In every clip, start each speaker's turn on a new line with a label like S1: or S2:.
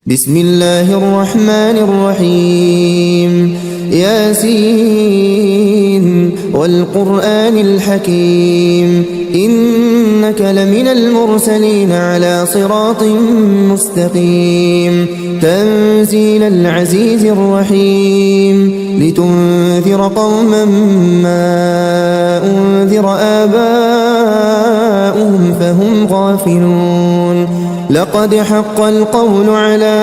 S1: بسم الله الرحمن الرحيم ياسين والقرآن الحكيم إنك لمن المرسلين على صراط مستقيم تنزيل العزيز الرحيم لتنذر قوما ما أنذر آباؤهم فهم غافلون لقد حق القول على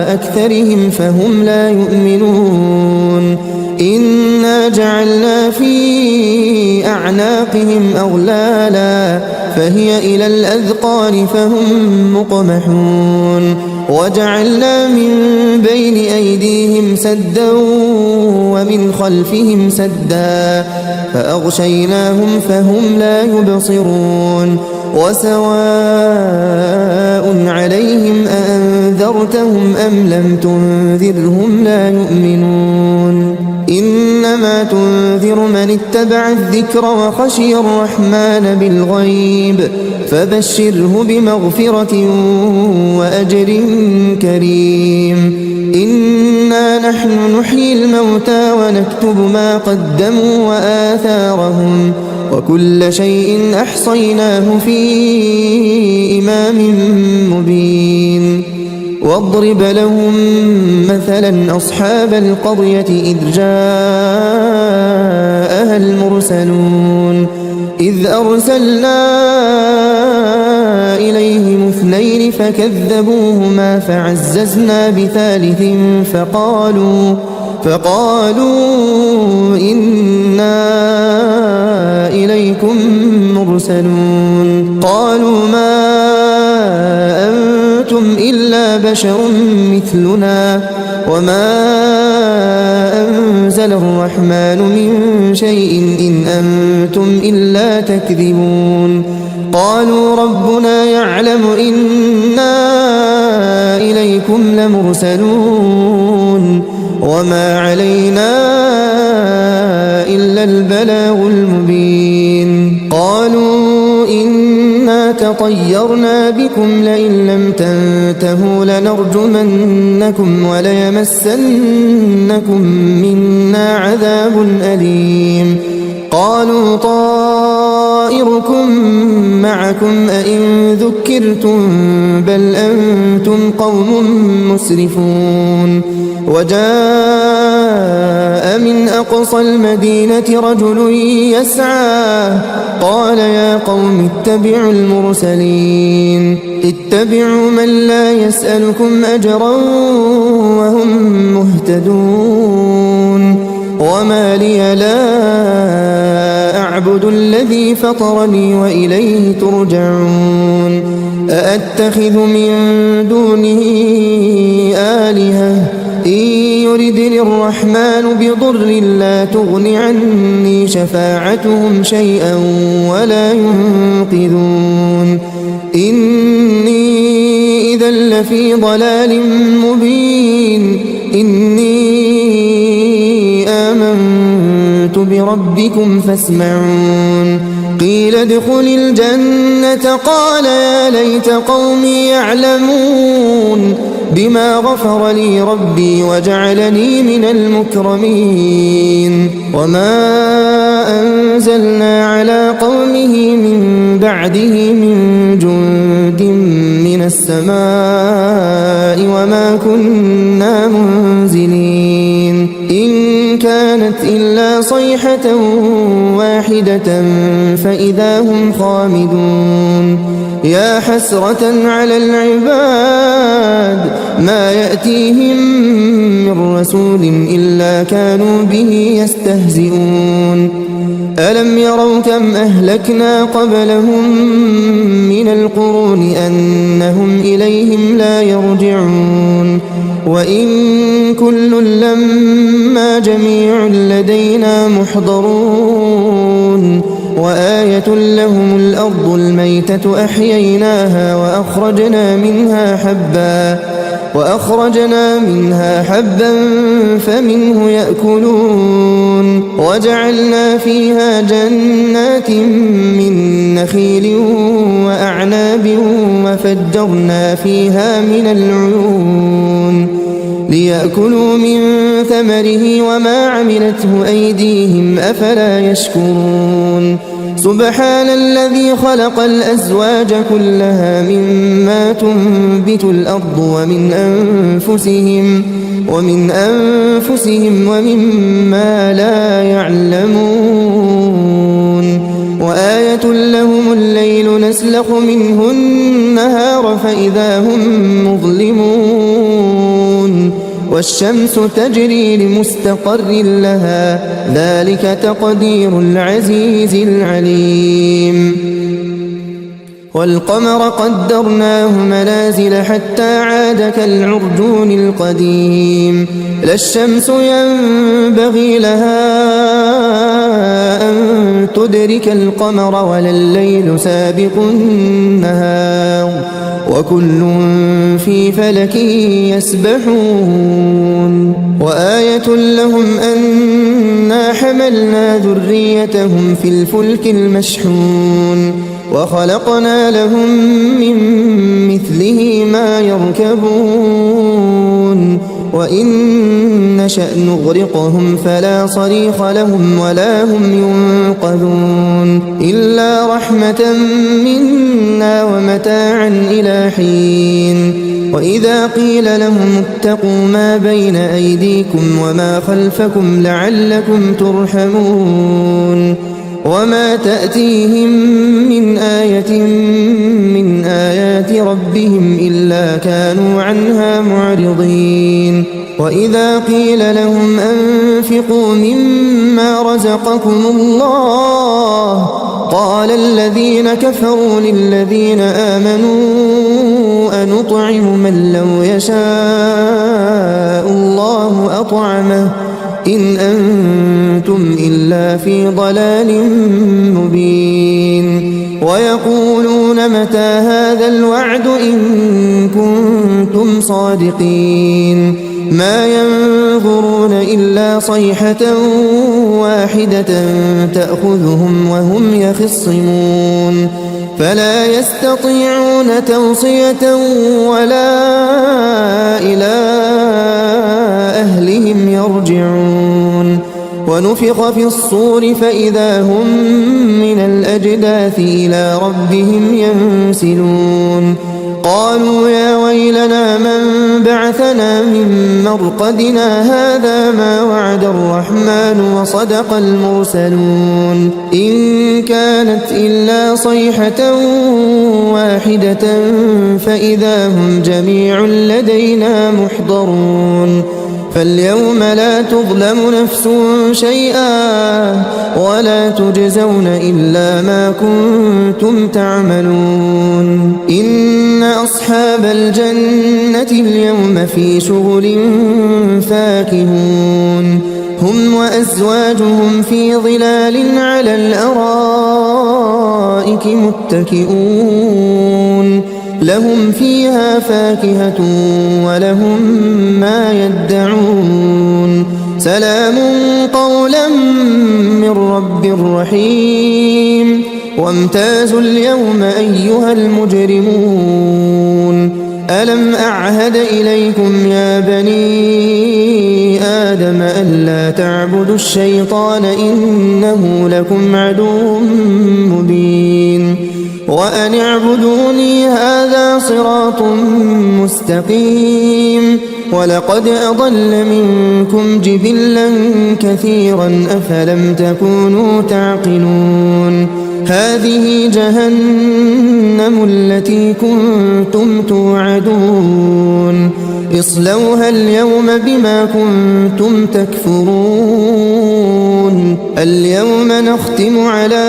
S1: أكثرهم فهم لا يؤمنون إنا جعلنا في أعناقهم أغلالا فهي إلى الأذقان فهم مقمحون وجعلنا من بين أيديهم سدا ومن خلفهم سدا فأغشيناهم فهم لا يبصرون وسواء عليهم أأنذرتهم أم لم تنذرهم لا يؤمنون إنما تنذر من اتبع الذكر وخشي الرحمن بالغيب فبشره بمغفرة وأجر كريم إنا نحن نحيي الموتى ونكتب ما قدموا وآثارهم وكل شيء أحصيناه في إمام مبين واضرب لهم مثلا أصحاب القرية إذ جاءها المرسلون إذ أرسلنا إليهم اثنين فكذبوهما فعززنا بثالث فقالوا إنا إليكم مرسلون قالوا ما أنتم إلا بشر مثلنا وما أنزل الرحمن من شيء إن أنتم إلا تكذبون قالوا ربنا يعلم إنا إليكم لمرسلون وما علينا إلا البلاغ المبين قالوا إنا تطيرنا بكم لئن لم تنتهوا لنرجمنكم وليمسنكم منا عذاب أليم قالوا طائركم معكم أئن ذكرتم بل أنتم قوم مسرفون وجاء من أقصى المدينة رجل يسعى قال يا قوم اتبعوا المرسلين اتبعوا من لا يسألكم أجرا وهم مهتدون وما لي لا أعبد الذي فطرني وإليه ترجعون أأتخذ من دونه آلهة إن يردني الرحمن بضر لا تغن عني شفاعتهم شيئا ولا ينقذون إني إذا لفي ضلال مبين إني آمنت بربكم فاسمعون قيل ادخل الجنة قال يا ليت قومي يعلمون بما غفر لي ربي وجعلني من المكرمين وما أنزلنا على قومه من بعده من جند من السماء وما كنا منزلين إن كانت إلا صيحة واحدة فإذا هم خامدون يا حسرة على العباد ما يأتيهم من رسول إلا كانوا به يستهزئون ألم يروا كم أهلكنا قبلهم من القرون أنهم إليهم لا يرجعون وإن كل لما جميع لدينا محضرون وآية لهم الأرض الميتة أحييناها وأخرجنا منها حبا وأخرجنا منها حبا فمنه يأكلون وجعلنا فيها جنات من نخيل وأعناب وفجرنا فيها من العيون ليأكلوا من ثمره وما عملته أيديهم أفلا يشكرون سبحان الذي خلق الأزواج كلها مما تنبت الأرض ومن أنفسهم ومما لا يعلمون وآية لهم الليل نسلخ منه النهار فإذا هم مظلمون والشمس تجري لمستقر لها ذلك تقدير العزيز العليم والقمر قدرناه منازل حتى عاد كالعرجون القديم لا الشمس ينبغي لها أن تدرك القمر ولا الليل سابق النهار وكل في فلك يسبحون وآية لهم أنا حملنا ذريتهم في الفلك المشحون وخلقنا لهم من مثله ما يركبون وإن نشأ نغرقهم فلا صريخ لهم ولا هم ينقذون إلا رحمة منا ومتاعا إلى حين وإذا قيل لهم اتقوا ما بين أيديكم وما خلفكم لعلكم ترحمون وما تأتيهم من آية من آيات ربهم إلا كانوا عنها معرضين وإذا قيل لهم أنفقوا مما رزقكم الله قال الذين كفروا للذين آمنوا أنطعم من لو يشاء الله أطعمه إن أنتم إلا في ضلال مبين ويقولون متى هذا الوعد إن كنتم صادقين ما ينظرون إلا صيحة واحدة تأخذهم وهم يخصمون فلا يستطيعون توصية ولا إلى أهلهم يرجعون ونفخ في الصور فإذا هم من الأجداث إلى ربهم ينسلون قالوا يا ويلنا من بعثنا من مرقدنا هذا ما وعد الرحمن وصدق المرسلون إن كانت إلا صيحة واحدة فإذا هم جميع لدينا محضرون فاليوم لا تظلم نفس شيئا ولا تجزون إلا ما كنتم تعملون إن أصحاب الجنة اليوم في شغل فاكهون هم وأزواجهم في ظلال على الأرائك متكئون لهم فيها فاكهة ولهم ما يدعون سلام قولا من رب رحيم وامتازوا اليوم أيها المجرمون ألم أعهد إليكم يا بني آدم ألا تعبدوا الشيطان إنه لكم عدو مبين وأن اعبدوني هذا صراط مستقيم ولقد أضل منكم جبلا كثيرا أفلم تكونوا تعقلون هذه جهنم التي كنتم توعدون اصلوها اليوم بما كنتم تكفرون اليوم نختم على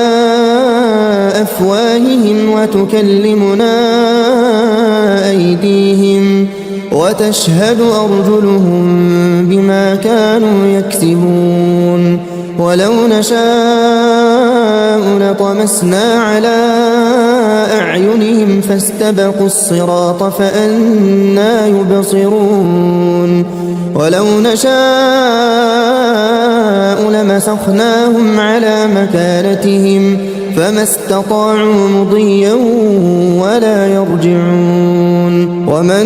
S1: أفواههم وتكلمنا أيديهم وتشهد أرجلهم بما كانوا يكسبون ولو نشاء لطمسنا على أعينهم فاستبقوا الصراط فأنى يبصرون ولو نشاء لمسخناهم على مكانتهم فما استطاعوا مضيا ولا يرجعون ومن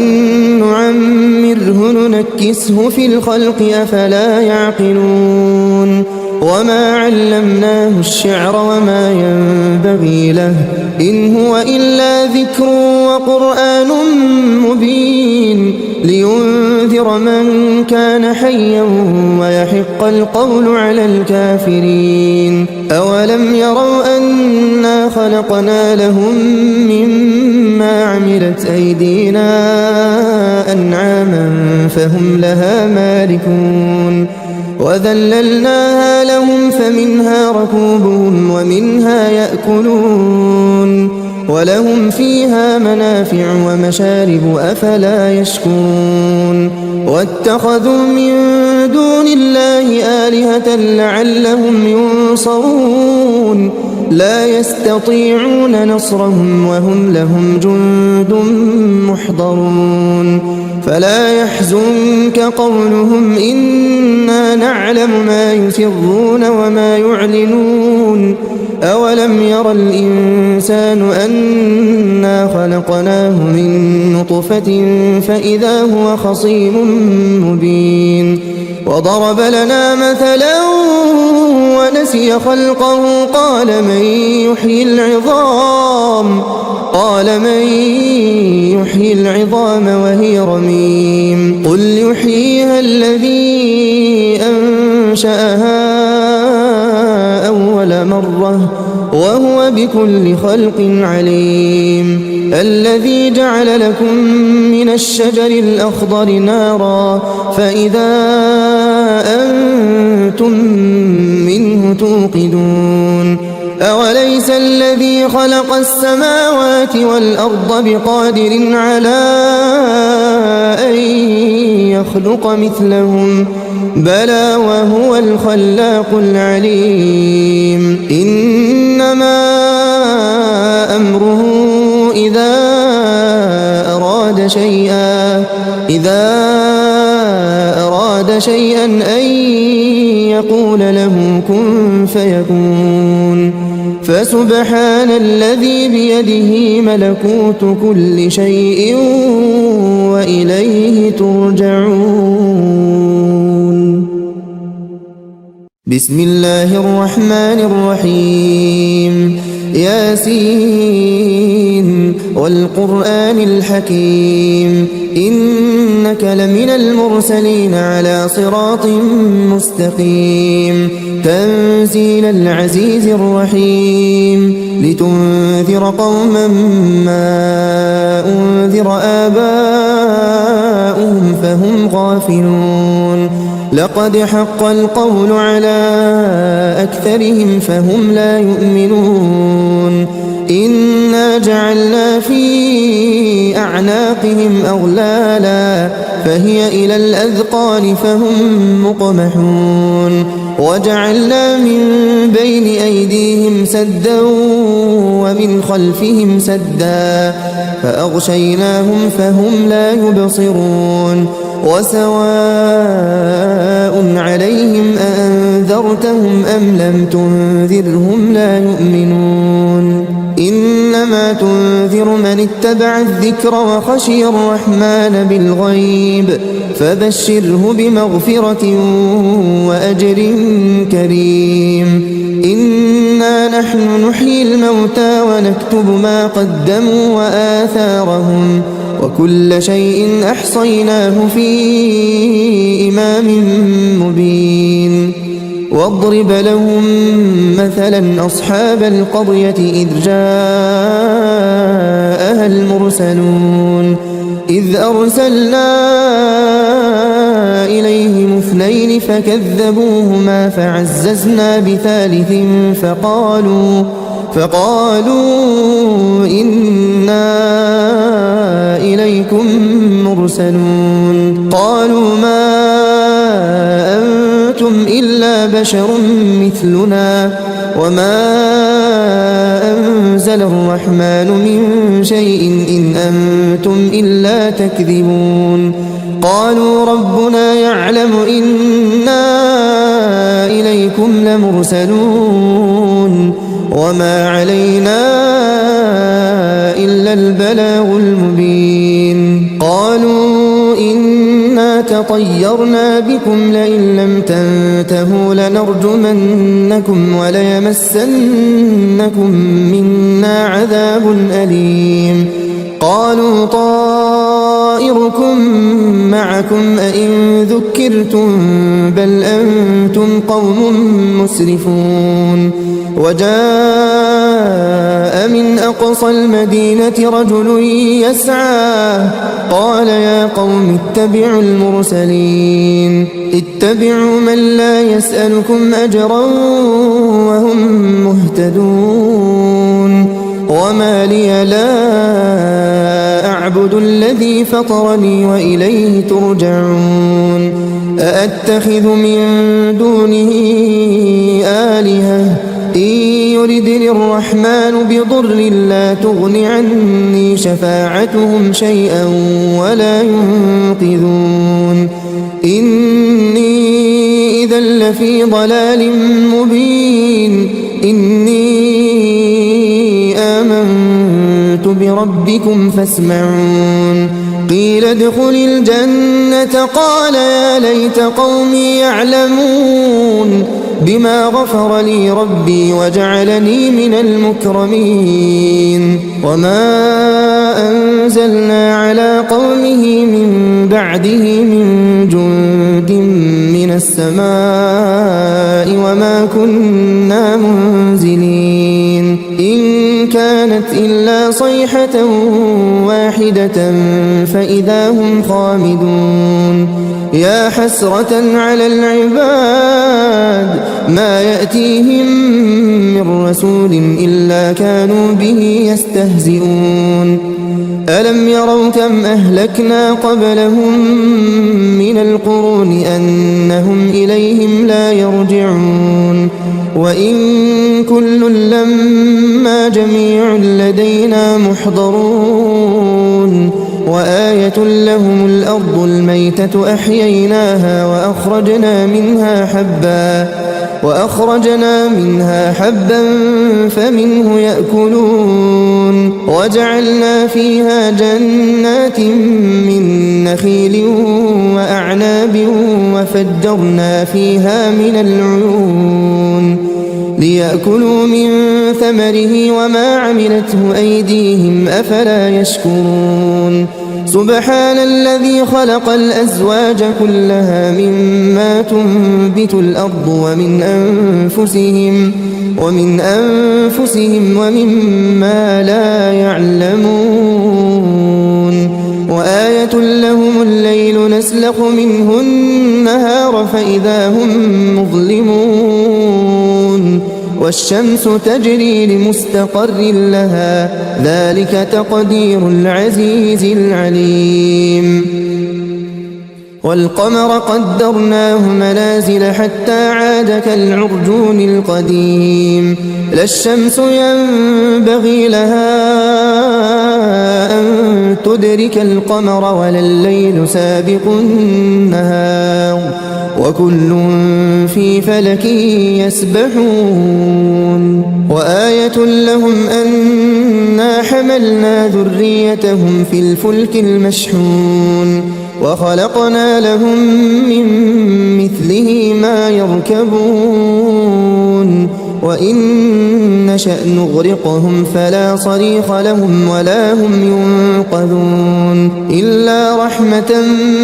S1: نعمره ننكسه في الخلق أفلا يعقلون وما علمناه الشعر وما ينبغي له إن هو إلا ذكر وقرآن مبين لينذر من كان حيا ويحق القول على الكافرين أولم يروا أنا خلقنا لهم مما عملت أيدينا أنعاما فهم لها مالكون وذللناها لهم فمنها ركوبهم ومنها يأكلون ولهم فيها منافع ومشارب أفلا يشكرون واتخذوا من دون الله آلهة لعلهم ينصرون لا يستطيعون نصرهم وهم لهم جند محضرون فلا يحزنك قولهم إنا نعلم ما يسرون وما يعلنون أولم ير الإنسان أنا خلقناه من نطفة فإذا هو خصيم مبين وضرب لنا مثلا ونسي خلقه قال من يحيي العظام وهي رميم قل يحييها الذي أنشأها أول مرة وهو بكل خلق عليم الذي جعل لكم من الشجر الأخضر نارا فإذا أنتم منه توقدون أوليس الذي خلق السماوات والأرض بقادر على أن يخلق مثلهم بلى وهو الخلاق العليم إنما أمره إذا أراد شيئا أن يقول له كن فيكون فسبحان الذي بيده ملكوت كل شيء وإليه ترجعون بسم الله الرحمن الرحيم ياسين والقرآن الحكيم إنك لمن المرسلين على صراط مستقيم تنزيل العزيز الرحيم لتنذر قوما ما أنذر آباؤهم فهم غافلون لقد حق القول على أكثرهم فهم لا يؤمنون إنا جعلنا في أعناقهم أغلالا فهي إلى الأذقان فهم مقمحون وجعلنا من بين أيديهم سدا ومن خلفهم سدا فأغشيناهم فهم لا يبصرون وسواء عليهم أأنذرتهم أم لم تنذرهم لا يؤمنون إنما تنذر من اتبع الذكر وخشي الرحمن بالغيب فبشره بمغفرة وأجر كريم إنا نحن نحيي الموتى ونكتب ما قدموا وآثارهم وكل شيء أحصيناه في إمام مبين واضرب لهم مثلا أصحاب القرية إذ جاءها المرسلون إذ أرسلنا إليهم اثنين فكذبوهما فعززنا بثالث فقالوا إنا إليكم مرسلون قالوا ما أنتم إلا بشر مثلنا وما أنزل الرحمن من شيء إن أنتم إلا تكذبون قالوا ربنا يعلم إنا إليكم لمرسلون وما علينا إلا البلاغ المبين قالوا إنا تطيرنا بكم لئن لم تنتهوا لنرجمنكم وليمسنكم منا عذاب أليم قالوا طائركم معكم أئن ذكرتم بل أنتم قوم مسرفون وجاء من أقصى المدينة رجل يسعى قال يا قوم اتبعوا المرسلين اتبعوا من لا يسألكم أجرا وهم مهتدون وما لي لا أعبد الذي فطرني وإليه ترجعون أأتخذ من دونه آلهة إن يردني الرحمن بضر لا تغن عني شفاعتهم شيئا ولا ينقذون إني إذا لفي ضلال مبين إني آمنت بربكم فاسمعون قيل ادخل الجنة قال يا ليت قومي يعلمون بما غفر لي ربي وجعلني من المكرمين وما أنزلنا على قومه من بعده من جند من السماء وما كنا منزلين إن كانت إلا صيحة واحدة فإذا هم خامدون يا حسرة على العباد ما يأتيهم من رسول إلا كانوا به يستهزئون ألم يروا كم أهلكنا قبلهم من القرون أنهم إليهم لا يرجعون وإن كل لما جميع لدينا محضرون وآية لهم الأرض الميتة أحييناها وأخرجنا منها حبا فمنه يأكلون وجعلنا فيها جنات من نخيل وأعناب وفجرنا فيها من العيون ليأكلوا من ثمره وما عملته أيديهم أفلا يشكرون سبحان الذي خلق الأزواج كلها مما تنبت الأرض ومن أنفسهم ومما لا يعلمون وآية لهم الليل نسلخ منه النهار فإذا هم مظلمون والشمس تجري لمستقر لها ذلك تقدير العزيز العليم والقمر قدرناه منازل حتى عاد كالعرجون القديم لا الشمس ينبغي لها أن تدرك القمر ولا الليل سابق النهار وكل في فلك يسبحون وآية لهم أنا حملنا ذريتهم في الفلك المشحون وخلقنا لهم من مثله ما يركبون وإن نشأ نغرقهم فلا صريخ لهم ولا هم ينقذون إلا رحمة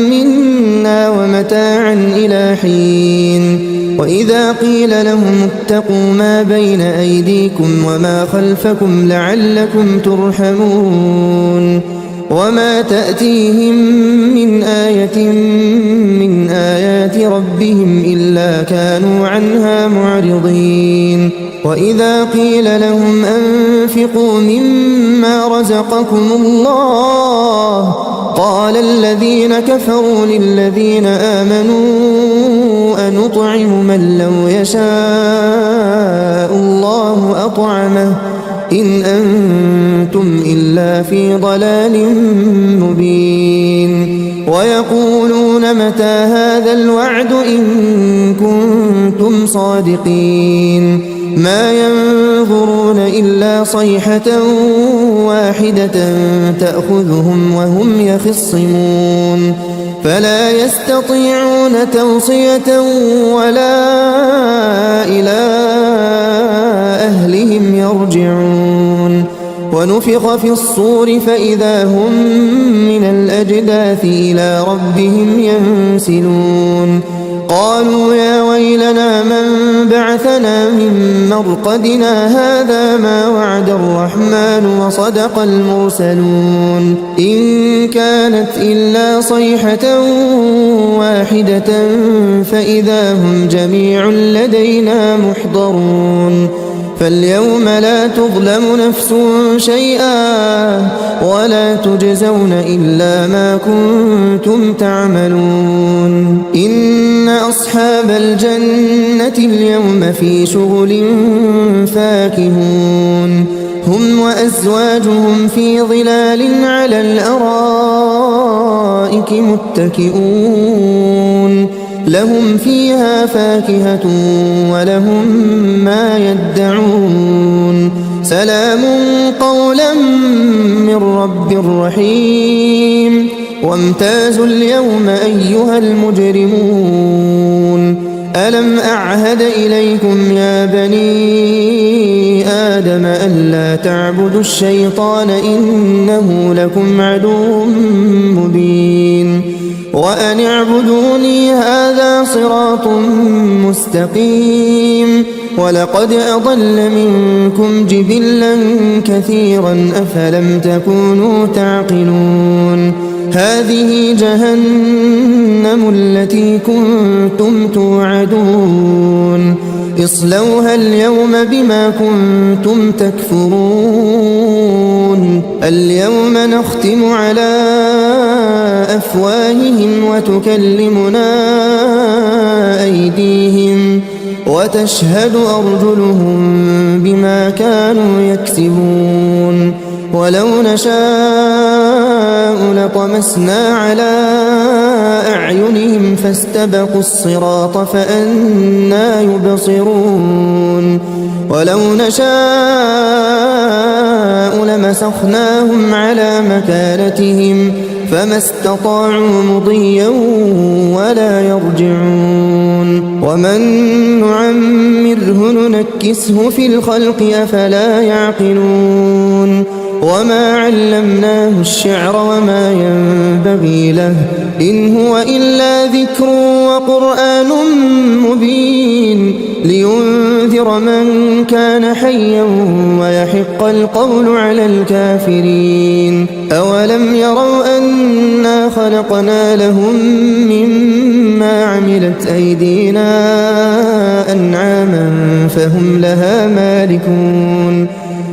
S1: منا ومتاعا إلى حين وإذا قيل لهم اتقوا ما بين أيديكم وما خلفكم لعلكم ترحمون وما تأتيهم من آية من آيات ربهم إلا كانوا عنها معرضين وإذا قيل لهم أنفقوا مما رزقكم الله قال الذين كفروا للذين آمنوا أنطعم من لو يشاء الله أطعمه إن أنتم إلا في ضلال مبين ويقولون متى هذا الوعد إن كنتم صادقين ما ينظرون إلا صيحة واحدة تأخذهم وهم يخصمون فلا يستطيعون توصية ولا إلى أهلهم يرجعون ونفخ في الصور فإذا هم من الأجداث إلى ربهم ينسلون قالوا يا ويلنا من بعثنا من مرقدنا هذا ما وعد الرحمن وصدق المرسلون إن كانت إلا صيحة واحدة فإذا هم جميع لدينا محضرون فاليوم لا تظلم نفس شيئا ولا تجزون إلا ما كنتم تعملون إن أصحاب الجنة اليوم في شغل فاكهون هم وأزواجهم في ظلال على الأرائك متكئون لهم فيها فاكهة ولهم ما يدعون سلام قولا من رب رحيم وامتازوا اليوم أيها المجرمون ألم أعهد إليكم يا بني آدم ألا تعبدوا الشيطان إنه لكم عدو مبين وأن اعبدوني هذا صراط مستقيم ولقد أضل منكم جبلا كثيرا أفلم تكونوا تعقلون هذه جهنم التي كنتم توعدون اصلوها اليوم بما كنتم تكفرون اليوم نختم على أفواههم وتكلمنا أيديهم وتشهد أرجلهم بما كانوا يكسبون ولو نشاء لطمسنا على أعينهم فاستبقوا الصراط فأنى يبصرون ولو نشاء لمسخناهم على مكانتهم فما استطاعوا مضيا ولا يرجعون ومن نعمره ننكسه في الخلق أفلا يعقلون وما علمناه الشعر وما ينبغي له إن هو إلا ذكر وقرآن مبين لينذر من كان حيا ويحق القول على الكافرين أولم يروا أنا خلقنا لهم مما عملت أيدينا أنعاما فهم لها مالكون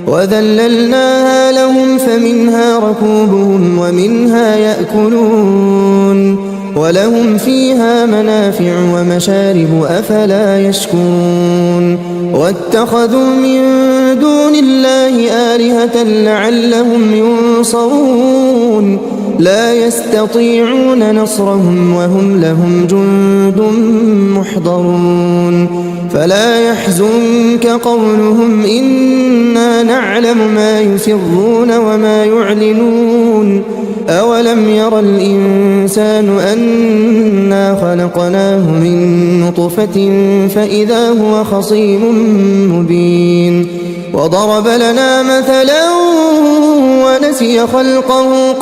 S1: وذللناها لهم فمنها ركوبهم ومنها يأكلون ولهم فيها منافع ومشارب أفلا يشكرون واتخذوا من دون الله آلهة لعلهم ينصرون لا يستطيعون نصرهم وهم لهم جند محضرون فلا يحزنك قولهم إنا نعلم ما يسرون وما يعلنون أولم ير الإنسان أنا خلقناه من نطفة فإذا هو خصيم مبين وضرب لنا مثلا ونسي خلقه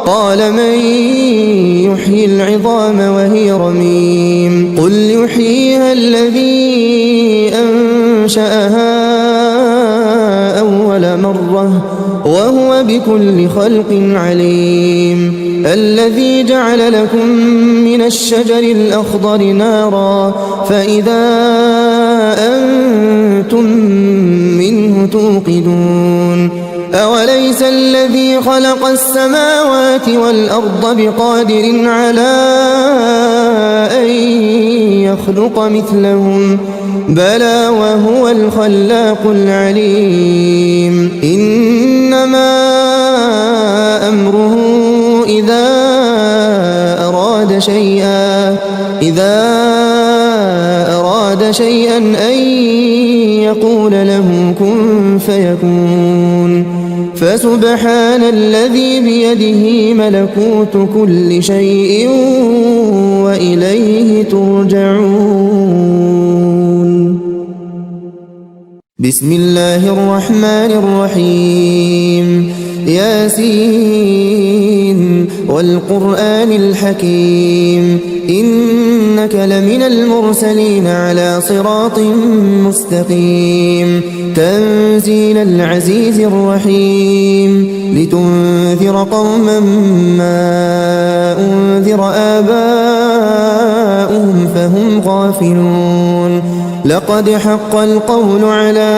S1: قال من يحيي العظام وهي رميم قل يحييها الذي أنشأها أول مرة وهو بكل خلق عليم الذي جعل لكم من الشجر الأخضر نارا فإذا أنتم منه توقدون أوليس الذي خلق السماوات والأرض بقادر على أن يخلق مثلهم بلى وهو الخلاق العليم إنما أمره إذا أراد شيئا أن يقول له كن فيكون فسبحان الذي بيده ملكوت كل شيء وإليه ترجعون بسم الله الرحمن الرحيم ياسين والقرآن الحكيم إنك لمن المرسلين على صراط مستقيم تنزيل العزيز الرحيم لتنذر قوما ما أنذر آباؤهم فهم غافلون لقد حق القول على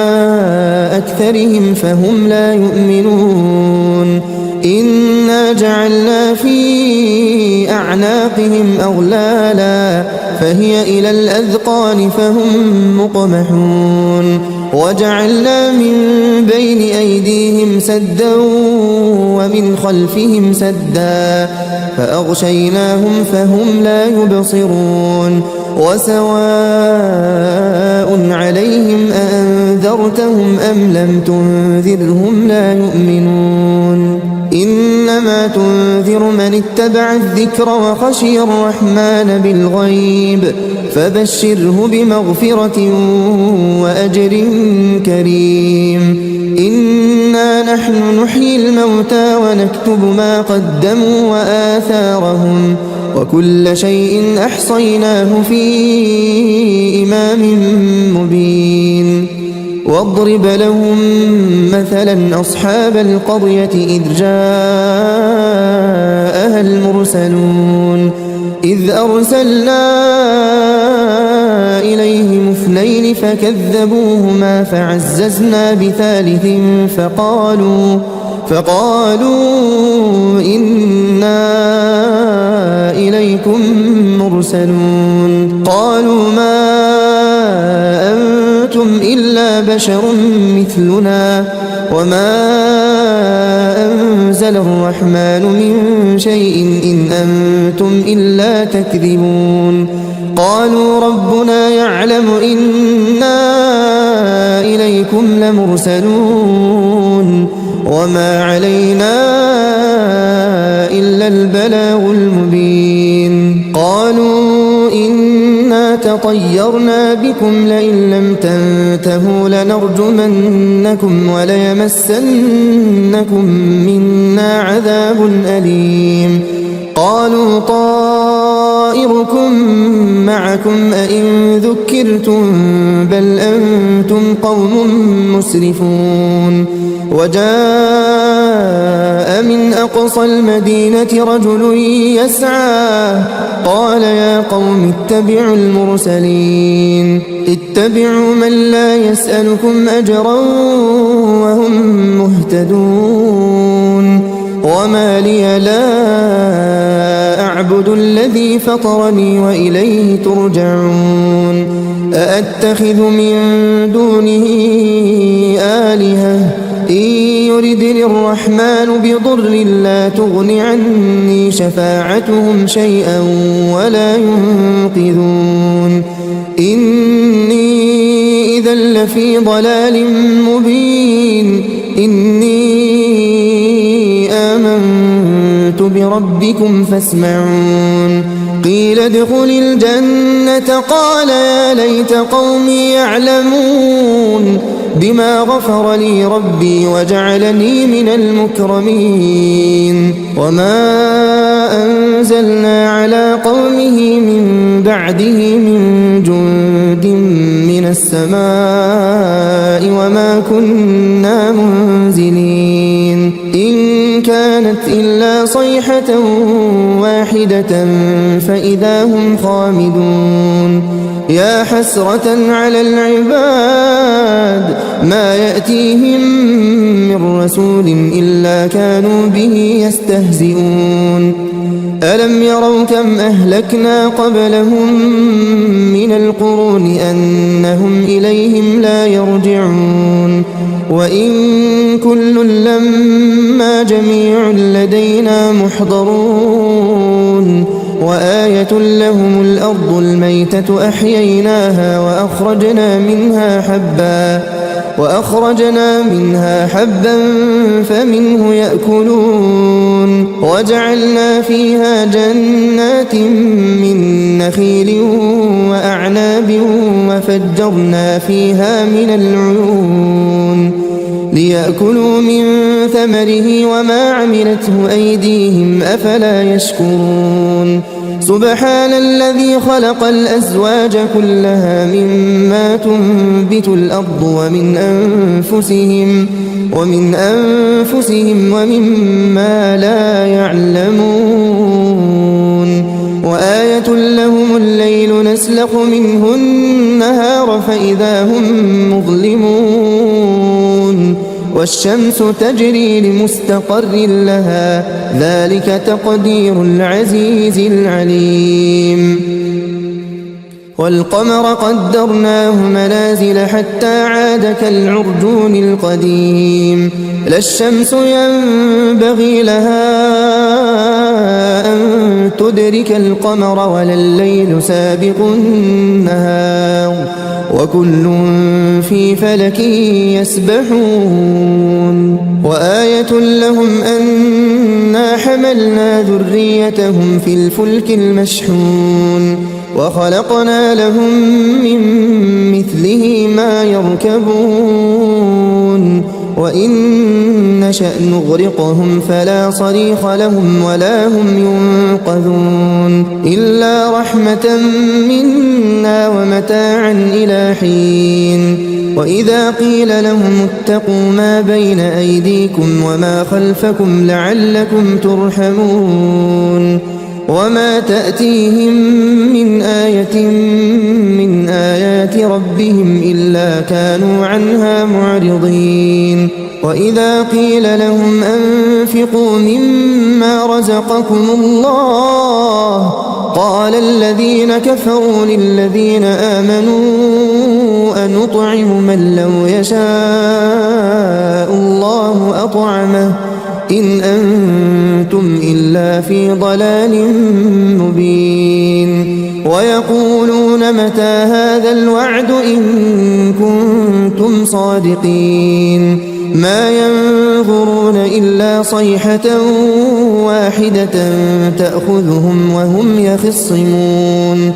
S1: أكثرهم فهم لا يؤمنون إنا جعلنا في أعناقهم أغلالا فهي إلى الأذقان فهم مقمحون وجعلنا من بين أيديهم سدا ومن خلفهم سدا فأغشيناهم فهم لا يبصرون وسواء عليهم أأنذرتهم أم لم تنذرهم لا يؤمنون إنما تنذر من اتبع الذكر وخشي الرحمن بالغيب فبشره بمغفرة وأجر كريم إنا نحن نحيي الموتى ونكتب ما قدموا وآثارهم وكل شيء أحصيناه في إمام مبين واضرب لهم مثلا أصحاب القرية إذ جاءها المرسلون إذ أرسلنا إليهم اثنين فكذبوهما فعززنا بثالث فقالوا إنا إليكم مرسلون قالوا ما أنتم إلا بشر مثلنا وما أنزل الرحمن من شيء إن أنتم إلا تكذبون قالوا ربنا يعلم إنا إليكم لمرسلون وما علينا إلا البلاغ المبين قالوا إنا تطيرنا بكم لئن لم تنتهوا لنرجمنكم وليمسنكم منا عذاب أليم قالوا طائركم معكم أئن ذكرتم بل أنتم قوم مسرفون وجاء من أقصى المدينة رجل يسعى قال يا قوم اتبعوا المرسلين اتبعوا من لا يسألكم أجرا وهم مهتدون وما لي لا أعبد الذي فطرني وإليه ترجعون أأتخذ من دونه آلهة إن يردني الرحمن بضر لا تغن عني شفاعتهم شيئا ولا ينقذون إني إذا لفي ضلال مبين إني آمنت بربكم فاسمعون قيل ادخل الجنة قال يا ليت قومي يعلمون بما غفر لي ربي وجعلني من المكرمين وما أنزلنا على قومه من بعده من جند من السماء وما كنا منزلين إن كانت إلا صيحة واحدة فإذا هم خامدون يا حسرة على العباد ما يأتيهم من رسول إلا كانوا به يستهزئون ألم يروا كم أهلكنا قبلهم من القرون أنهم إليهم لا يرجعون وإن كل لما جميع لدينا محضرون وآية لهم الأرض الميتة أحييناها وأخرجنا منها حبا فمنه يأكلون وجعلنا فيها جنات من نخيل وأعناب وفجرنا فيها من العيون ليأكلوا من ثمره وما عملته أيديهم أفلا يشكرون سبحان الذي خلق الأزواج كلها مما تنبت الأرض ومن أنفسهم ومما لا يعلمون وآية لهم الليل نسلخ منه النهار فإذا هم مظلمون والشمس تجري لمستقر لها ذلك تقدير العزيز العليم والقمر قدرناه منازل حتى عاد كالعرجون القديم لا الشمس ينبغي لها أن تدرك القمر ولا الليل سابق النهار وكل في فلك يسبحون وآية لهم أنا حملنا ذريتهم في الفلك المشحون وخلقنا لهم من مثله ما يركبون وإن نشأ نغرقهم فلا صريخ لهم ولا هم ينقذون إلا رحمة منا ومتاعا إلى حين وإذا قيل لهم اتقوا ما بين أيديكم وما خلفكم لعلكم ترحمون وما تأتيهم من آية من آيات ربهم إلا كانوا عنها معرضين وإذا قيل لهم أنفقوا مما رزقكم الله قال الذين كفروا للذين آمنوا أنطعم من لو يشاء الله أطعمه إن أنتم إلا في ضلال مبين ويقولون متى هذا الوعد إن كنتم صادقين ما ينظرون إلا صيحة واحدة تأخذهم وهم يخصمون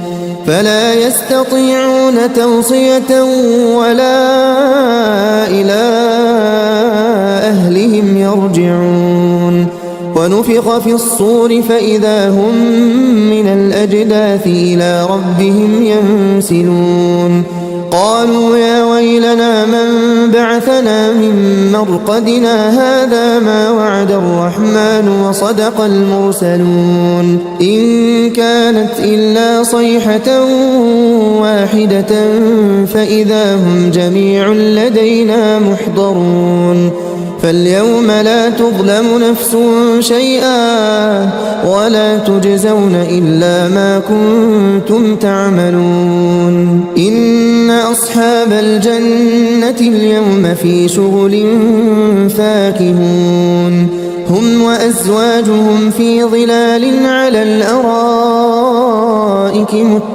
S1: فلا يستطيعون توصية ولا إلى أهلهم يرجعون ونفخ في الصور فإذا هم من الأجداث إلى ربهم ينسلون قالوا يا ويلنا من بعثنا من مرقدنا هذا ما وعد الرحمن وصدق المرسلون إن كانت إلا صيحة واحدة فإذا هم جميع لدينا محضرون فاليوم لا تظلم نفس شيئا ولا تجزون إلا ما كنتم تعملون إن أصحاب الجنة اليوم في شغل فاكهون هم وأزواجهم في ظلال على الأرائك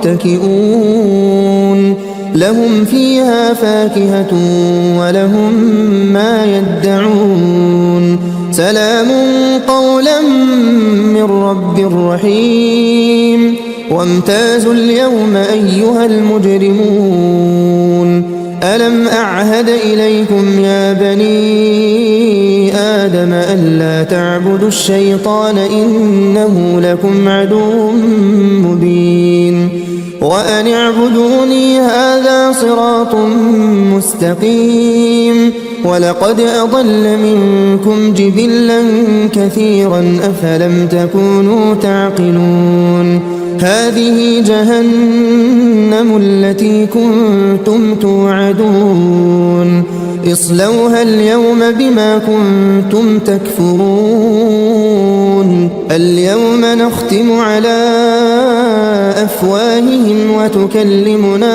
S1: متكئون لهم فيها فاكهة ولهم ما يدعون سلام قولا من رب رحيم وامتازوا اليوم أيها المجرمون ألم أعهد إليكم يا بني آدم ألا تعبدوا الشيطان إنه لكم عدو مبين وأن اعبدوني هذا صراط مستقيم ولقد أضل منكم جبلا كثيرا أفلم تكونوا تعقلون هذه جهنم التي كنتم توعدون اصلوها اليوم بما كنتم تكفرون اليوم نختم على أفواههم وتكلمنا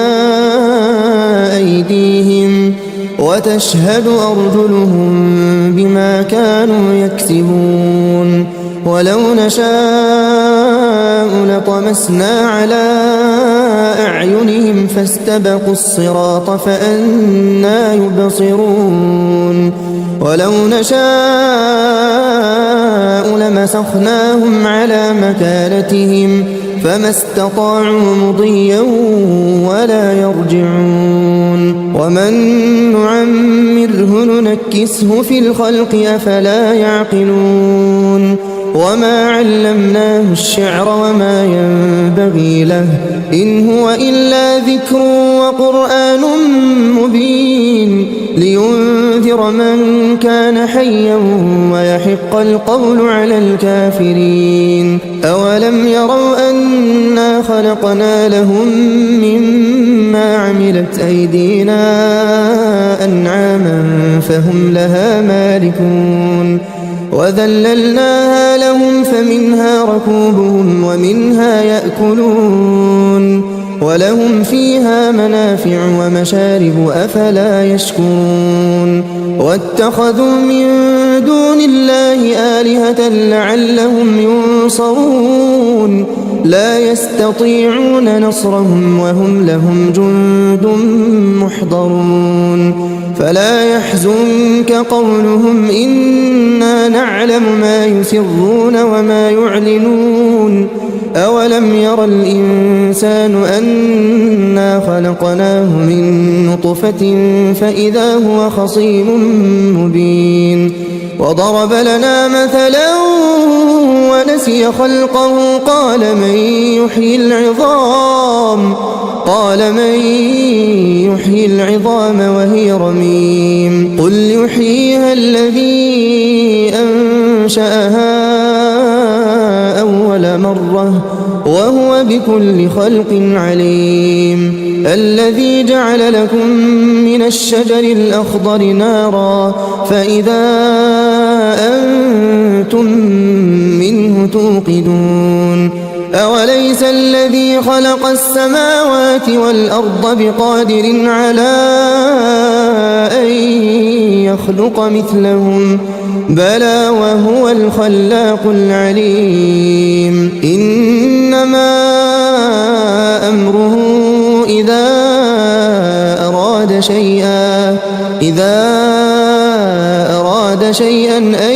S1: أيديهم وتشهد أرجلهم بما كانوا يكسبون ولو نشاء لطمسنا على أعينهم فاستبقوا الصراط فأنى يبصرون ولو نشاء لمسخناهم على مكانتهم فما استطاعوا مضيا ولا يرجعون ومن نعمره ننكسه في الخلق أفلا يعقلون وما علمناه الشعر وما ينبغي له إن هو إلا ذكر وقرآن مبين لينذر من كان حيا ويحق القول على الكافرين أولم يروا أنا خلقنا لهم مما عملت أيدينا أنعاما فهم لها مالكون وذللناها لهم فمنها ركوبهم ومنها يأكلون ولهم فيها منافع ومشارب أفلا يشكرون واتخذوا من دون الله آلهة لعلهم ينصرون لا يستطيعون نصرهم وهم لهم جند محضرون فلا يحزنك قولهم إنا نعلم ما يسرون وما يعلنون أولم ير الإنسان أنا خلقناه من نطفة فإذا هو خصيم مبين وضرب لنا مثلا ونسي خلقه قال من يحيي العظام وهي رميم قل يحييها الذي أنشأها أول مرة وهو بكل خلق عليم الذي جعل لكم من الشجر الأخضر نارا فإذا أنتم منه توقدون أوليس الذي خلق السماوات والأرض بقادر على أن يخلق مثلهم بلى وهو الخلاق العليم إنما أمره إذا أراد شيئا أن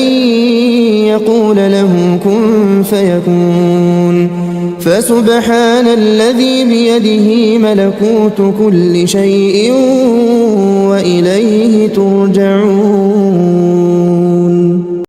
S1: يقول له كن فيكون فسبحان الذي بيده ملكوت كل شيء وإليه ترجعون